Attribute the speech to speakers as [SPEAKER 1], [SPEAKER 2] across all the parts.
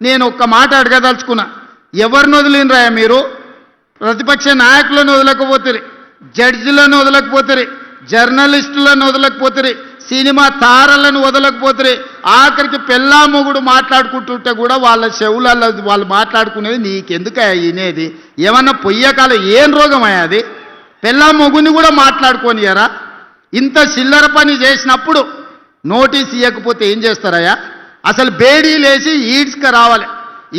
[SPEAKER 1] నేను ఒక్క మాట అడగదలుచుకున్నా, ఎవరిని వదిలినరా మీరు? ప్రతిపక్ష నాయకులను వదలకపోతే, జడ్జిలను వదలకపోతే, జర్నలిస్టులను వదలకపోతే, సినిమా తారలను వదలకపోతే, ఆఖరికి పెళ్ళా మొగుడు మాట్లాడుకుంటుంటే కూడా వాళ్ళ చెవులలో వాళ్ళు మాట్లాడుకునేది నీకెందుకయ్యా వినేది? ఏమన్నా పొయ్యకాల ఏం రోగం అయ్యా అది? పెళ్ళా మొగుని కూడా మాట్లాడుకోనియరా? ఇంత చిల్లర పని చేసినప్పుడు నోటీస్ ఇవ్వకపోతే ఏం చేస్తారయ్యా? అసలు బేడీలేసి ఈడ్స్కి రావాలి.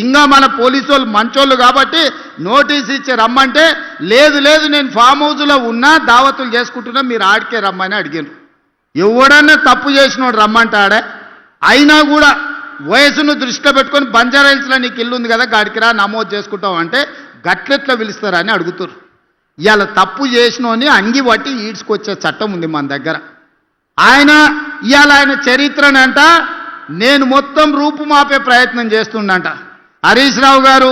[SPEAKER 1] ఇంకా మన పోలీసు వాళ్ళు మంచోళ్ళు కాబట్టి నోటీస్ ఇచ్చి రమ్మంటే, లేదు లేదు నేను ఫామ్ హౌస్లో ఉన్నా దావతులు చేసుకుంటున్నా మీరు ఆడికే రమ్మని అడిగారు. ఎవడన్నా తప్పు చేసినోడు రమ్మంటాడే? అయినా కూడా వయసును దృష్టిలో పెట్టుకొని బంజారాహిల్స్లో నీకు ఇల్లు ఉంది కదా గాడికి రా నమోదు చేసుకుంటావు అంటే గట్లెట్లా పిలుస్తారని అడుగుతారు. ఇవాళ తప్పు చేసినోని అంగి పట్టి ఈడ్చుకొచ్చే చట్టం ఉంది మన దగ్గర. ఇవాళ ఆయన చరిత్రనంట నేను మొత్తం రూపుమాపే ప్రయత్నం చేస్తుండంట. హరీష్ రావు గారు,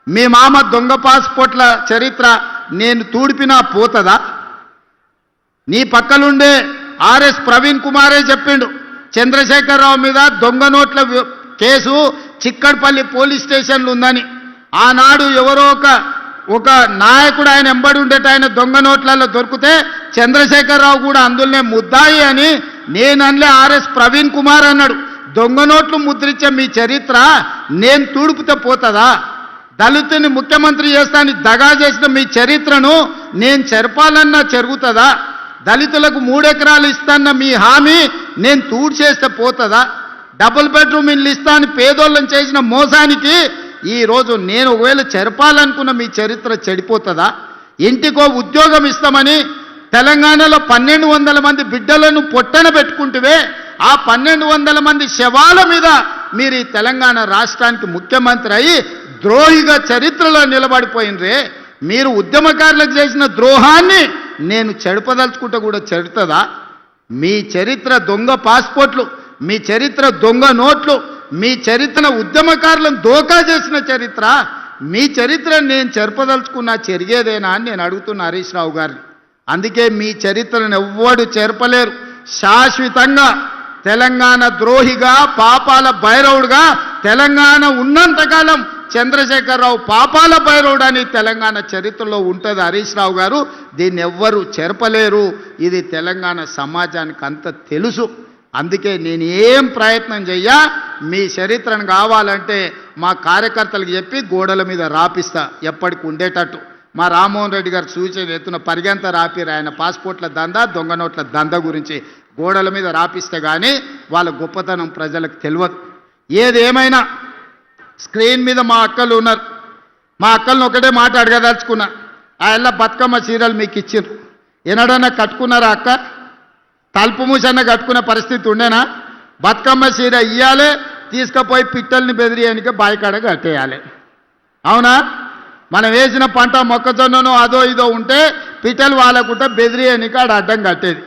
[SPEAKER 1] మీ మామ దొంగ పాస్పోర్ట్ల చరిత్ర నేను తూడిపినా పోతుందా? నీ పక్కలుండే ఆర్ఎస్ ప్రవీణ్ కుమారే చెప్పిండు, చంద్రశేఖరరావు మీద దొంగ నోట్ల కేసు చిక్కడపల్లి పోలీస్ స్టేషన్లు ఉందని. ఆనాడు ఎవరో ఒక నాయకుడు ఆయన ఎంబడి ఉండేట ఆయన దొంగ నోట్లలో దొరికితే చంద్రశేఖరరావు కూడా అందులోనే ముద్దాయి అని నేనన్లే ఆర్ఎస్ ప్రవీణ్ కుమార్ అన్నాడు. దొంగ నోట్లు ముద్రించే మీ చరిత్ర నేను తూడుపుతే పోతుందా? దళితుని ముఖ్యమంత్రి చేస్తానని దగా చేసిన మీ చరిత్రను నేను చెరపాలన్నా జరుగుతుందా? దళితులకు 3 ఎకరాలు ఇస్తాన్న మీ హామీ నేను తూడ్చేస్తే పోతుందా? డబుల్ బెడ్రూమ్ ఇల్లు ఇస్తానని పేదోళ్ళని చేసిన మోసానికి ఈరోజు నేను ఒకవేళ చెరపాలనుకున్న మీ చరిత్ర చెడిపోతుందా? ఇంటికో ఉద్యోగం ఇస్తామని తెలంగాణలో 1200 మంది బిడ్డలను పొట్టన పెట్టుకుంటువే, ఆ 1200 మంది శవాల మీద మీరు ఈ తెలంగాణ రాష్ట్రానికి ముఖ్యమంత్రి అయ్యి ద్రోహిగా చరిత్రలో నిలబడిపోయినరే. మీరు ఉద్యమకారులకు చేసిన ద్రోహాన్ని నేను చెడపదలుచుకుంటే కూడా చెడుతుందా? మీ చరిత్ర దొంగ పాస్పోర్ట్లు, మీ చరిత్ర దొంగ నోట్లు, మీ చరిత్ర ఉద్యమకారులను దోకా చేసిన చరిత్ర, మీ చరిత్ర నేను చెరపదలుచుకున్నా చెరిగేదేనా అని నేను అడుగుతున్న హరీష్ రావు గారిని. అందుకే మీ చరిత్రను ఎవ్వడు చెరపలేరు. శాశ్వతంగా తెలంగాణ ద్రోహిగా పాపాల భైరవుడుగా తెలంగాణ ఉన్నంతకాలం చంద్రశేఖరరావు పాపాల భైరవుడు అని తెలంగాణ చరిత్రలో ఉంటుంది హరీష్ రావు గారు. దీన్ని ఎవ్వరు చెరపలేరు. ఇది తెలంగాణ సమాజానికి అంత తెలుసు. అందుకే నేను ఏం ప్రయత్నం చెయ్యా, మీ చరిత్రను కావాలంటే మా కార్యకర్తలకు చెప్పి గోడల మీద రాపిస్తా ఎప్పటికి ఉండేటట్టు. మా రామ్మోహన్ రెడ్డి గారు సూచన ఎత్తున పరిగెంత రాపిరు ఆయన పాస్పోర్ట్ల దందా దొంగ నోట్ల దందా గురించి గోడల మీద రాపిస్తే కానీ వాళ్ళ గొప్పతనం ప్రజలకు తెలియదు. ఏదేమైనా స్క్రీన్ మీద మా అక్కలు ఉన్నారు. మా అక్కలను ఒకటే మాట అడగదలుచుకున్నా, ఆ ఎల్ల బతుకమ్మ చీరలు మీకు ఇచ్చిర్రు, ఎన్నడన్నా కట్టుకున్నారా అక్క? తలుపు మూసన్న కట్టుకునే పరిస్థితి ఉండేనా? బతుకమ్మ చీర ఇయ్యాలి, తీసుకుపోయి పిట్టల్ని బెదిరియడానికి బాయికాడ కట్టేయాలి. అవునా? మనం వేసిన పంట మొక్కజొన్నను అదో ఇదో ఉంటే పిట్టలు వాళ్ళకుంటే బెదిరియడానికి ఆడ అడ్డం కట్టేది.